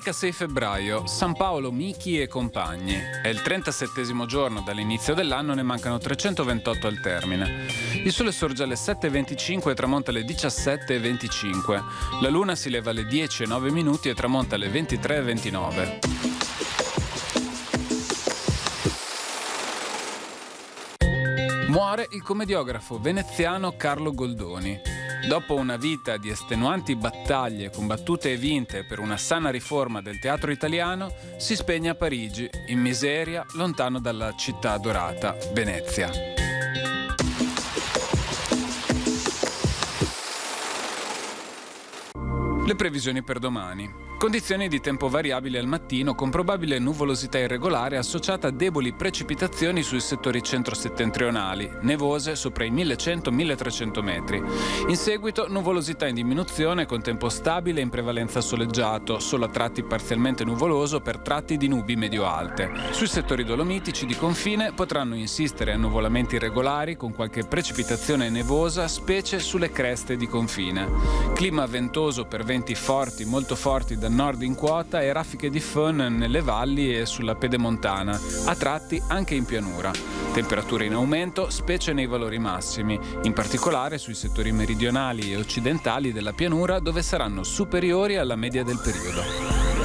Domenica 6 febbraio, San Paolo, Michi e compagni. È il 37° giorno dall'inizio dell'anno, ne mancano 328 al termine. Il sole sorge alle 7:25 e tramonta alle 17:25. La luna si leva alle 10:09 e tramonta alle 23:29. Muore il commediografo veneziano Carlo Goldoni. Dopo una vita di estenuanti battaglie combattute e vinte per una sana riforma del teatro italiano, si spegne a Parigi, in miseria, lontano dalla città adorata, Venezia. Le previsioni per domani. Condizioni di tempo variabili al mattino con probabile nuvolosità irregolare associata a deboli precipitazioni sui settori centro-settentrionali, nevose sopra i 1100-1300 metri. In seguito nuvolosità in diminuzione con tempo stabile e in prevalenza soleggiato, solo a tratti parzialmente nuvoloso per tratti di nubi medio-alte. Sui settori dolomitici di confine potranno insistere annuvolamenti irregolari con qualche precipitazione nevosa, specie sulle creste di confine. Clima ventoso per venti forti, molto forti da nord in quota e raffiche di fön nelle valli e sulla pedemontana, a tratti anche in pianura. Temperature in aumento, specie nei valori massimi, in particolare sui settori meridionali e occidentali della pianura dove saranno superiori alla media del periodo.